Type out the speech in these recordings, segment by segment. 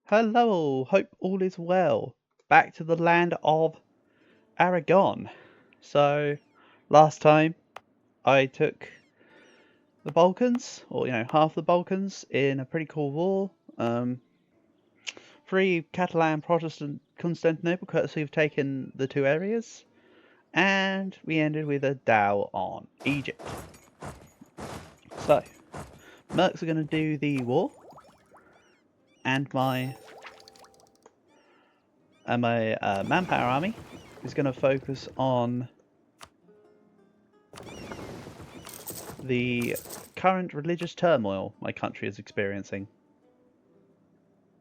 Hello, hope all is well. Back to the land of Aragon. So, last time I took the Balkans, or half the Balkans, in a pretty cool war. Free Catalan Protestant Constantinople, courtesy of taking the two areas, and we ended with a Dow on Egypt. So, Mercs are going to do the war, and my manpower army is going to focus on the current religious turmoil my country is experiencing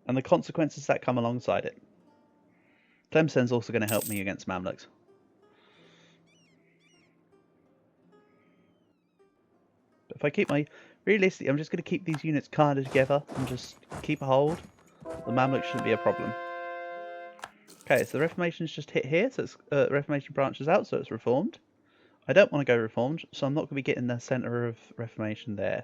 and the consequences that come alongside it. Tlemcen's also going to help me against Mamluks. But if I keep realistically, I'm just going to keep these units kind of together and just keep a hold. The Mamluks shouldn't be a problem. Okay, so the Reformation's just hit here, so it's Reformation branches out, so it's Reformed. I don't want to go Reformed, so I'm not going to be getting the centre of Reformation there.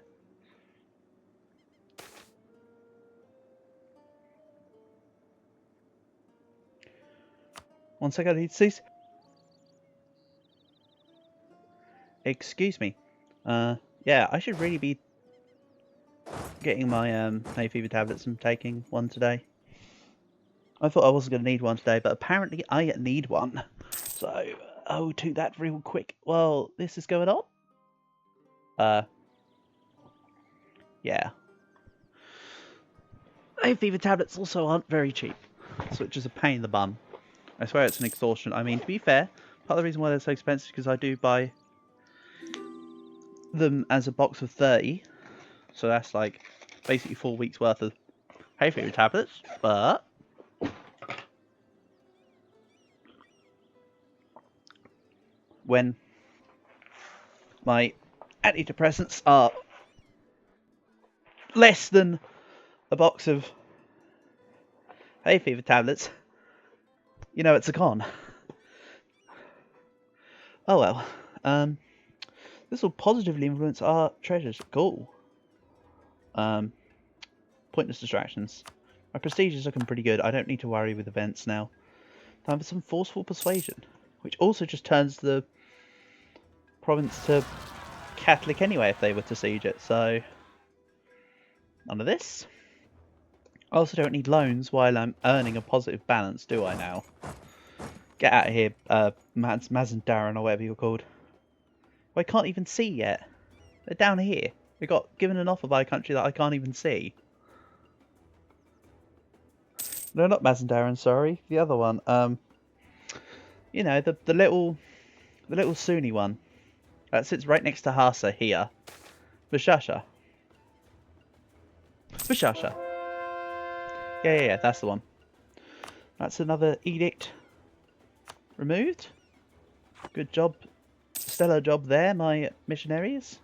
One second, I need to cease. Excuse me. Yeah, I should really be getting my hay fever tablets and taking one today. I thought I wasn't going to need one today, but apparently I need one. So, I'll do that real quick while this is going on. Yeah. Hay fever tablets also aren't very cheap, so it's just a pain in the bum. I swear it's an extortion. I mean, to be fair, part of the reason why they're so expensive is because I do buy them as a box of 30, so that's like basically 4 weeks worth of hay fever tablets, but when my antidepressants are less than a box of hay fever tablets, you know it's a con. Oh well. This will positively influence our treasures. Cool. Pointless distractions. My prestige is looking pretty good. I don't need to worry with events now. Time for some forceful persuasion, which also just turns the province to Catholic anyway if they were to siege it, so none of this. I also don't need loans while I'm earning a positive balance, do I now? Get out of here, Mazandaran or whatever you're called. Well, I can't even see yet. They're down here. We got given an offer by a country that I can't even see. No, not Mazandaran, sorry. The other one. You know, the little Sunni one. That sits right next to Hasa here. Bashasha. Bashasha. Yeah, that's the one. That's another edict removed. Good job. Stellar job there, my missionaries.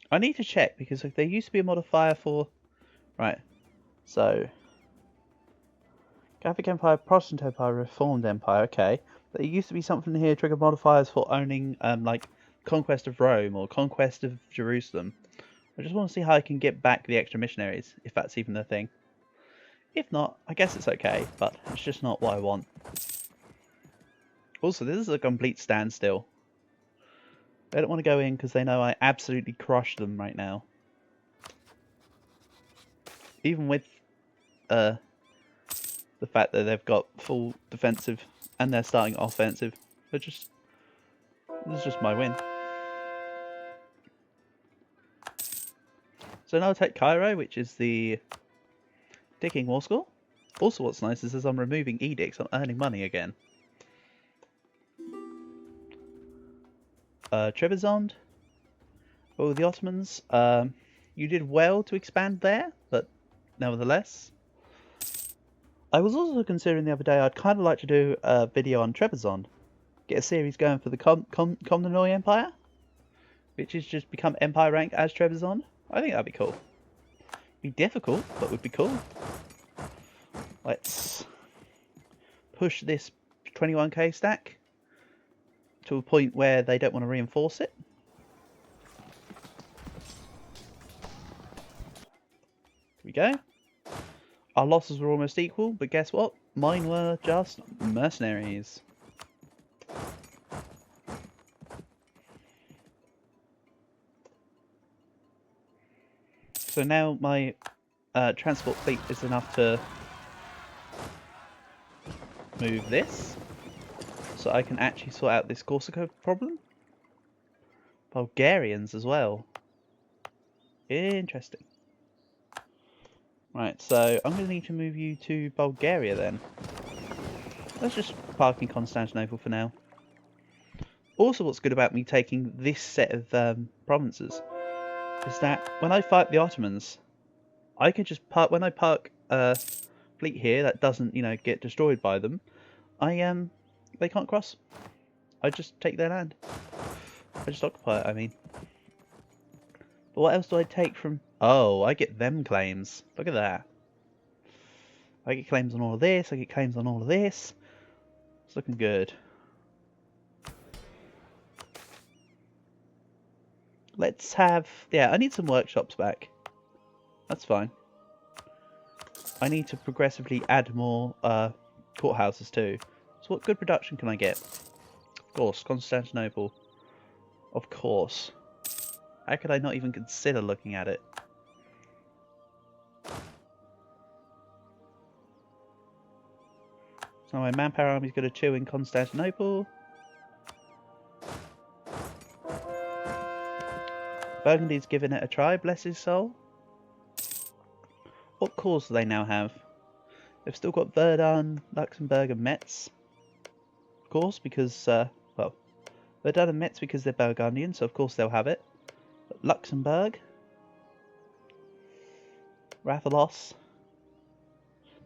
I need to check because there used to be a modifier for... Right, so... Catholic Empire, Protestant Empire, Reformed Empire, okay. There used to be something here, trigger modifiers for owning, like, Conquest of Rome or Conquest of Jerusalem. I just want to see how I can get back the extra missionaries, if that's even a thing. If not, I guess it's okay, but it's just not what I want. Also, this is a complete standstill. They don't want to go in because they know I absolutely crush them right now. Even with the fact that they've got full defensive and they're starting offensive. This is just my win. So now I'll take Cairo, which is the Dicking War School. Also what's nice is as I'm removing edicts, I'm earning money again. Trebizond. Oh, the Ottomans. You did well to expand there, but nevertheless. I was also considering the other day I'd kind of like to do a video on Trebizond. Get a series going for the Komnenoi Empire, which is just become Empire rank as Trebizond. I think that'd be cool. Be difficult, but would be cool. Let's push this 21k stack. to a point where they don't want to reinforce it. Here we go. Our losses were almost equal, but guess what? Mine were just mercenaries. So now my transport fleet is enough to move this, so I can actually sort out this Corsica problem. Bulgarians as well. Interesting. Right, so I'm going to need to move you to Bulgaria then. Let's just park in Constantinople for now. Also, what's good about me taking this set of provinces is that when I fight the Ottomans, I can just park, when I park a fleet here that doesn't, you know, get destroyed by them, they can't cross. I just take their land. I just occupy it, I mean. But what else do I take from... Oh, I get them claims. Look at that. I get claims on all of this, I get claims on all of this. It's looking good. Let's have... Yeah, I need some workshops back. That's fine. I need to progressively add more courthouses too. So what good production can I get? Of course, Constantinople. Of course. How could I not even consider looking at it? So my manpower army's going to chill in Constantinople. Burgundy's giving it a try, bless his soul. What cores do they now have? They've still got Verdun, Luxembourg and Metz. Of course, because, well, Verdun and Metz because they're Burgundian, so of course they'll have it. But Luxembourg. Rathalos.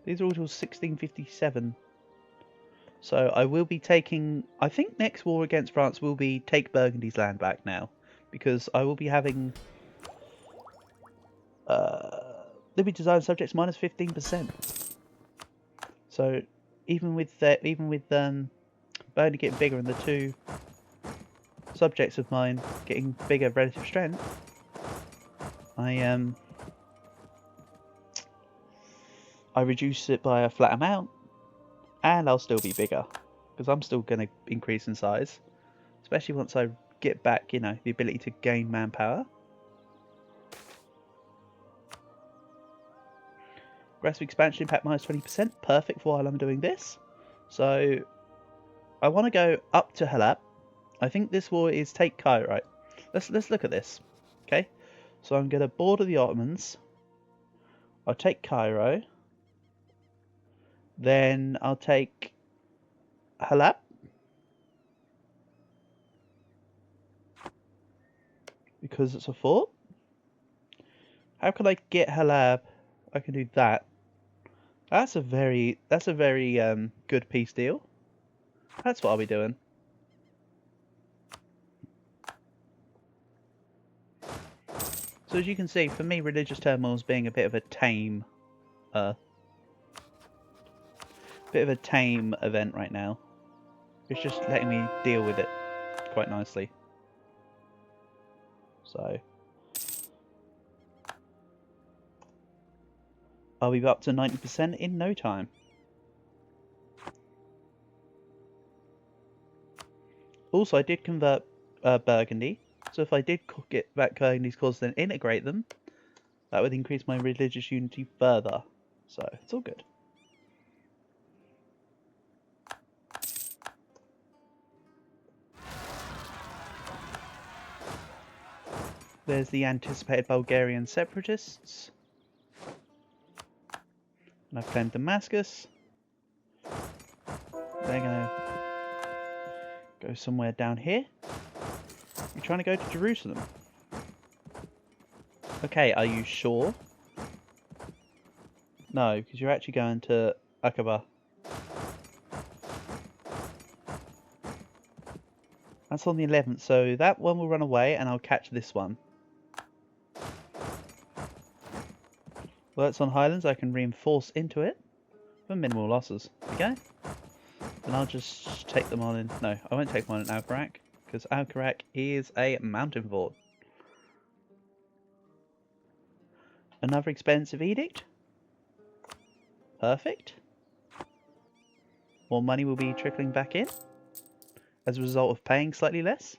These are all till 1657. So I will be taking... I think next war against France will be take Burgundy's land back now. Because I will be having... Libby design subjects minus 15%. So even with Burgundy getting bigger and the two subjects of mine getting bigger relative strength, I reduce it by a flat amount, and I'll still be bigger because I'm still going to increase in size, especially once I get back, you know, the ability to gain manpower. Aggressive expansion impact minus 20%, perfect for while I'm doing this. So I want to go up to Halab. I think this war is take Cairo. Right? Let's look at this. Okay, so I'm going to border the Ottomans. I'll take Cairo. Then I'll take Halab. Because it's a fort. How can I get Halab? I can do that. That's a very good peace deal. That's what I'll be doing. So as you can see, for me, religious turmoil is being a bit of a tame event right now. It's just letting me deal with it quite nicely. So I'll be up to 90% in no time. Also, I did convert Burgundy, so if I did get back Burgundy's cause, then integrate them, that would increase my religious unity further. So it's all good. There's the anticipated Bulgarian separatists. And I've claimed Damascus. They're gonna go somewhere down here. You're trying to go to Jerusalem. Okay, are you sure? No, because you're actually going to Aqaba. That's on the 11th, so that one will run away and I'll catch this one. Well, it's on Highlands, I can reinforce into it for minimal losses. There we go. And I'll just take them on in... No, I won't take them on in Alcarak, because Alcarak is a mountain fort. Another expensive edict. Perfect. More money will be trickling back in as a result of paying slightly less.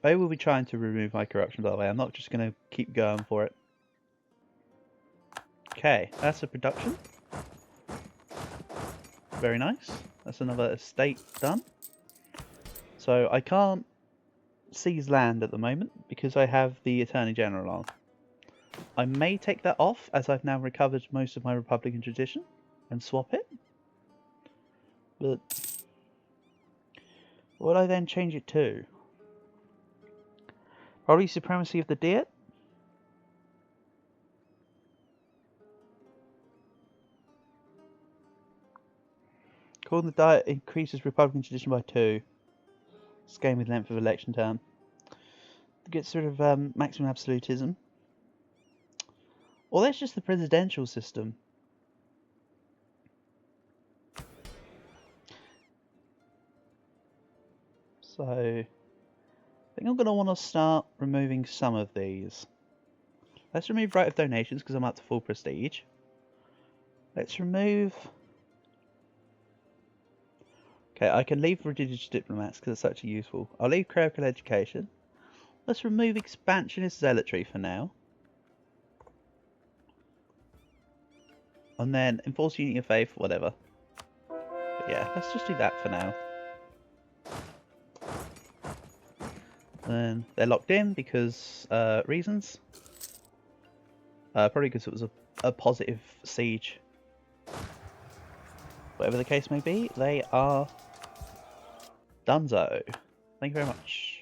I will be trying to remove my corruption, by the way. I'm not just going to keep going for it. Okay, that's a production. Very nice. That's another estate done. So I can't seize land at the moment because I have the Attorney General on. I may take that off as I've now recovered most of my Republican tradition and swap it. But what would I then change it to? Probably Supremacy of the Diet. Calling the Diet increases Republican tradition by 2. Scaling with length of election term. Gets rid of maximum absolutism. Or that's just the presidential system. So I think I'm going to want to start removing some of these. Let's remove right of donations because I'm up to full prestige. Let's remove... Okay, I can leave religious diplomats because it's actually useful. I'll leave clerical education. Let's remove expansionist zealotry for now. And then enforce unity of faith, whatever. But yeah, let's just do that for now. Then they're locked in because reasons. Probably because it was a positive siege. Whatever the case may be, they are donezo. Thank you very much.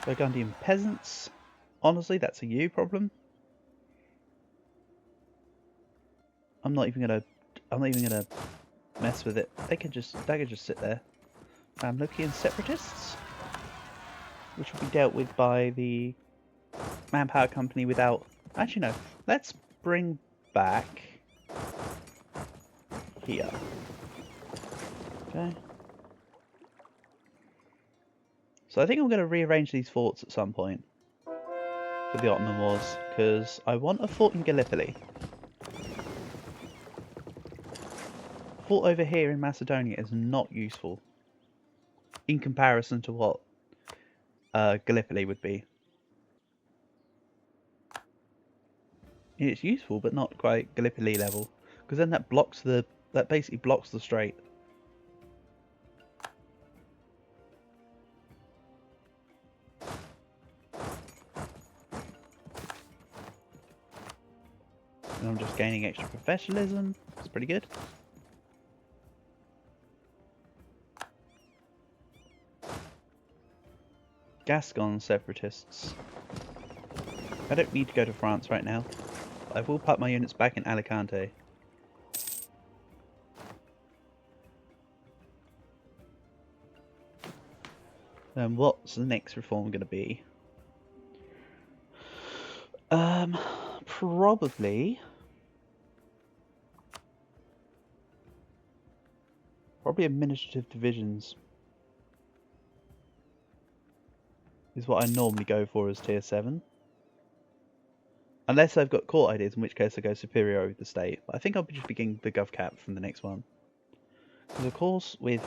Burgundian peasants. Honestly, that's a you problem. I'm not even gonna mess with it. They could just sit there. Mamlukian separatists, which will be dealt with by the manpower company without... Actually, no. Let's bring back here. Okay. So I think I'm going to rearrange these forts at some point for the Ottoman Wars, because I want a fort in Gallipoli. Fort over here in Macedonia is not useful in comparison to what Gallipoli would be. It's useful, but not quite Gallipoli level, because then that basically blocks the strait. And I'm just gaining extra professionalism. It's pretty good. Gascon separatists. I don't need to go to France right now. I will put my units back in Alicante. Then what's the next reform going to be? Probably administrative divisions is what I normally go for as tier 7. Unless I've got court ideas, in which case I go superior over the state. But I think I'll be just beginning the gov cap from the next one. Because of course with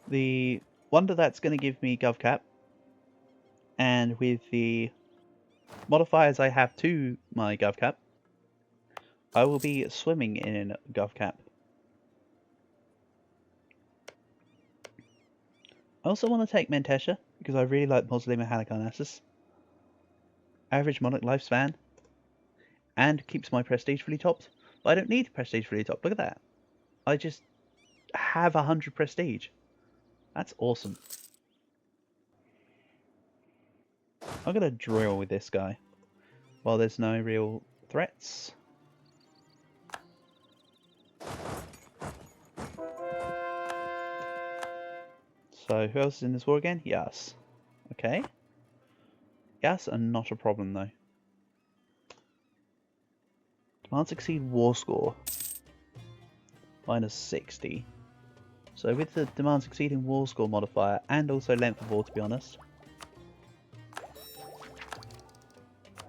the wonder that's going to give me gov cap, and with the modifiers I have to my gov cap, I will be swimming in gov cap. I also want to take Mentesha because I really like Mausoleum of Halicarnassus. Average monarch lifespan, and keeps my prestige fully topped. But I don't need prestige fully topped. Look at that. I just have 100 prestige. That's awesome. I'm gonna drill with this guy while there's no real threats. So, who else is in this war again? Yes. Okay. Yes, and not a problem though. Demand succeed war score. Minus 60. So with the demand succeeding war score modifier, and also length of war to be honest.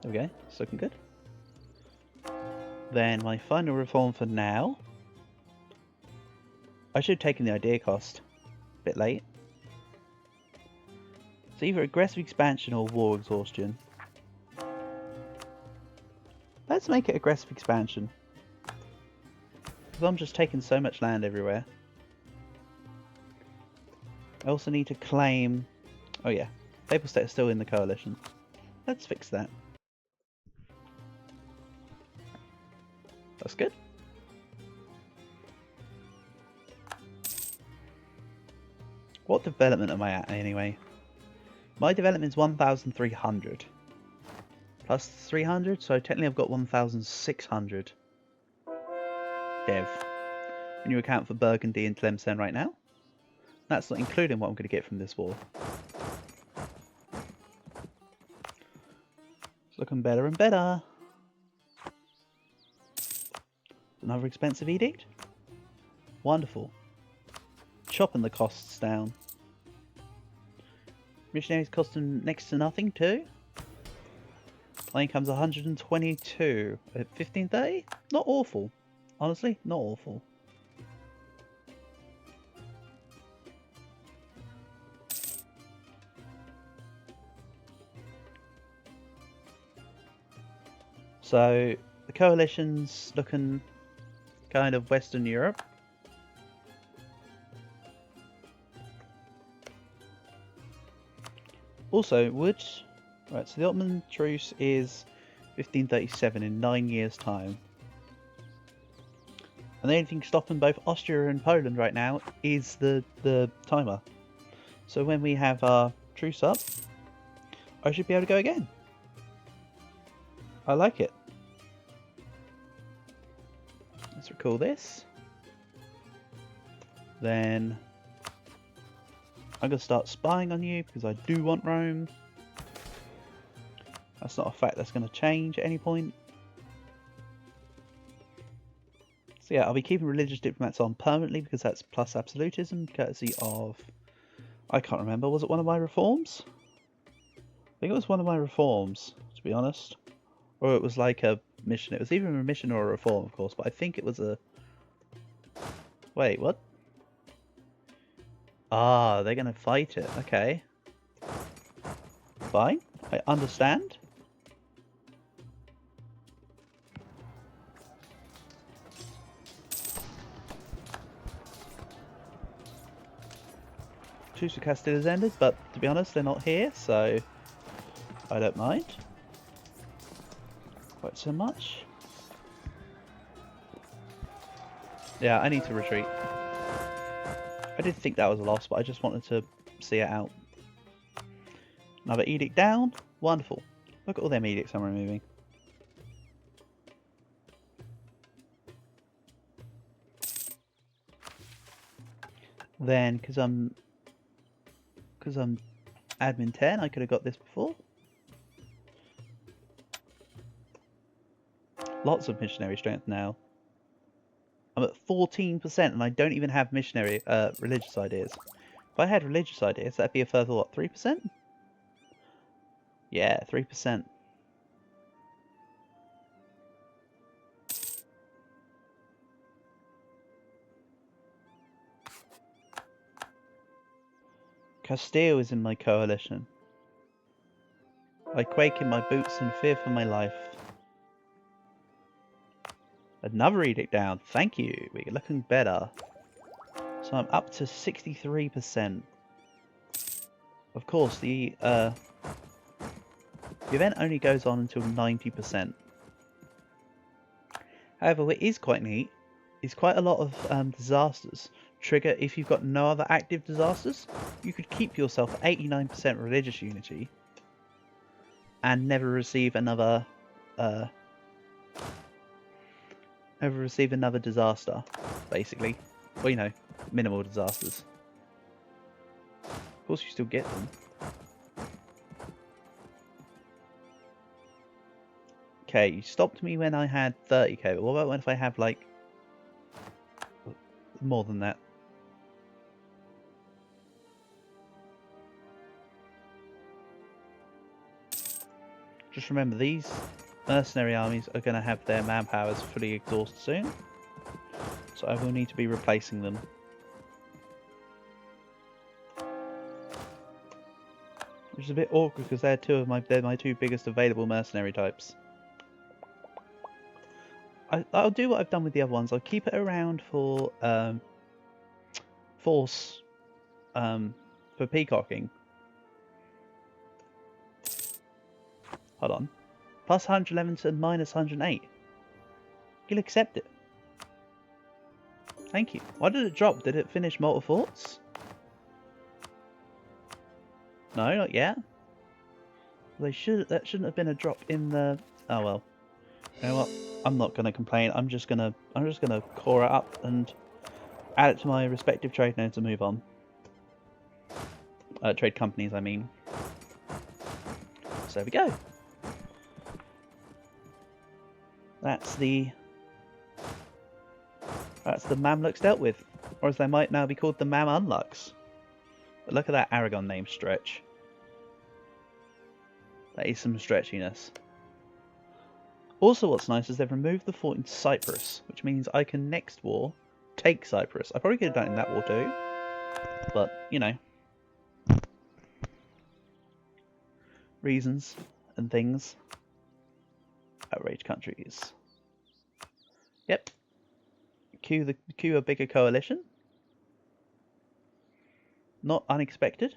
There we go, it's looking good. Then my final reform for now. I should have taken the idea cost. A bit late. It's either aggressive expansion or war exhaustion. Let's make it aggressive expansion. Because I'm just taking so much land everywhere. I also need to claim... Oh yeah, Papal State is still in the coalition. Let's fix that. That's good. What development am I at anyway? My development is 1,300. Plus 300, so technically I've got 1,600 dev. When you account for Burgundy and Tlemcen right now. That's not including what I'm going to get from this war. It's looking better and better. Another expensive edict? Wonderful. Chopping the costs down. Missionaries costing next to nothing too. My income's 122 at 1530. Not awful. Honestly, not awful. So the coalition's looking kind of Western Europe. Also, right, so the Ottoman truce is 1537 in 9 years' time. And the only thing stopping both Austria and Poland right now is the timer. So when we have our truce up, I should be able to go again. I like it. Let's recall this. Then I'm going to start spying on you because I do want Rome. That's not a fact that's going to change at any point. So yeah, I'll be keeping religious diplomats on permanently because that's plus absolutism, courtesy of... I can't remember, was it one of my reforms? I think it was one of my reforms, to be honest. Or it was like a mission. It was either a mission or a reform, of course, but I think it was a... Wait, what? Ah, they're going to fight it. Okay. Fine. I understand. Truce with Castile has ended, but to be honest, they're not here, so I don't mind quite so much. Yeah, I need to retreat. I did think that was a loss, but I just wanted to see it out. Another edict down. Wonderful. Look at all them edicts I'm removing. Then, because I'm admin 10, I could have got this before. Lots of missionary strength now. I'm at 14% and I don't even have missionary religious ideas. If I had religious ideas, that'd be a further, what, 3%? Yeah, 3%. Castile is in my coalition. I quake in my boots and fear for my life. Another edict down. Thank you. We're looking better. So I'm up to 63%. Of course, the event only goes on until 90%. However, what is quite neat is quite a lot of disasters trigger if you've got no other active disasters. You could keep yourself at 89% religious unity and never receive another disaster, basically. Well, you know, minimal disasters. Of course you still get them. Okay, you stopped me when I had 30k, but what about if I have, like, more than that? Just remember, these mercenary armies are going to have their manpowers fully exhausted soon, so I will need to be replacing them. Which is a bit awkward because they're my two biggest available mercenary types. I'll do what I've done with the other ones. I'll keep it around for force for peacocking. Hold on. Plus 111 to minus 108. You'll accept it. Thank you. Why did it drop? Did it finish Mortal Forts? No, not yet. That shouldn't have been a drop in the... Oh well. You know what? I'm not gonna complain. I'm just gonna core it up and add it to my respective trade nodes and move on. Trade companies, I mean. So there we go. That's the Mamluks dealt with, or as they might now be called, the Mam Unlucks. But look at that Aragon name stretch. That is some stretchiness. Also, what's nice is they've removed the fort in Cyprus, which means I can next war take Cyprus. I probably could have done it in that war too, but you know, reasons and things. Outrage countries. Yep. Cue a bigger coalition. Not unexpected.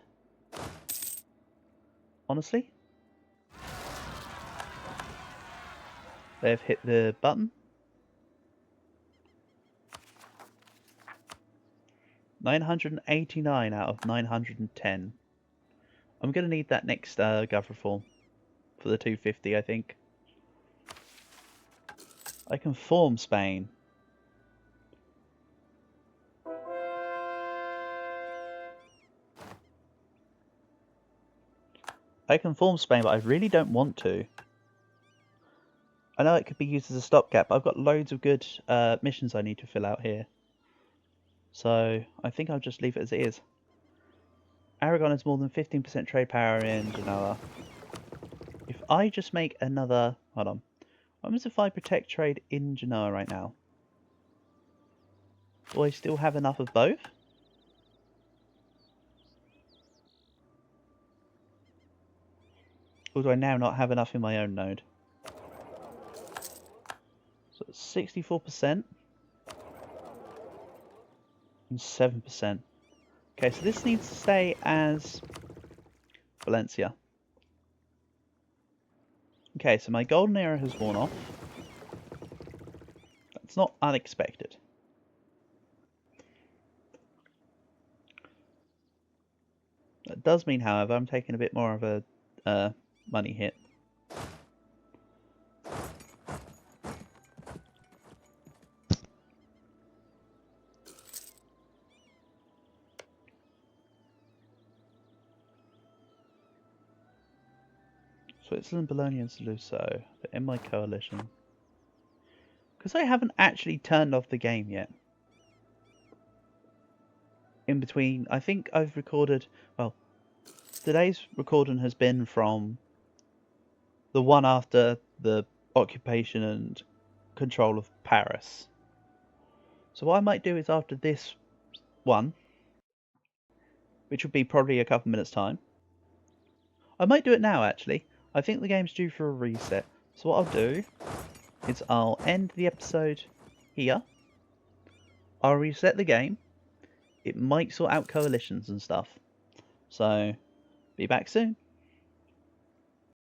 Honestly. They've hit the button. 989 out of 910. I'm going to need that next gov reform for the 250, I think. I can form Spain. I can form Spain, but I really don't want to. I know it could be used as a stopgap, but I've got loads of good missions I need to fill out here. So I think I'll just leave it as it is. Aragon has more than 15% trade power in Genoa. If I just make another... Hold on. What happens if I protect trade in Genoa right now? Do I still have enough of both? Or do I now not have enough in my own node? So it's 64% and 7%. Okay, so this needs to stay as Valencia. Okay, so my golden era has worn off. That's not unexpected. That does mean, however, I'm taking a bit more of a money hit. Switzerland, Bologna and Saluzzo, they're in my coalition. Because I haven't actually turned off the game yet. In between, I think I've recorded, well, today's recording has been from the one after the occupation and control of Paris. So what I might do is after this one, which would be probably a couple minutes time, I might do it now actually. I think the game's due for a reset. So what I'll do is I'll end the episode here. I'll reset the game. It might sort out coalitions and stuff. So, be back soon.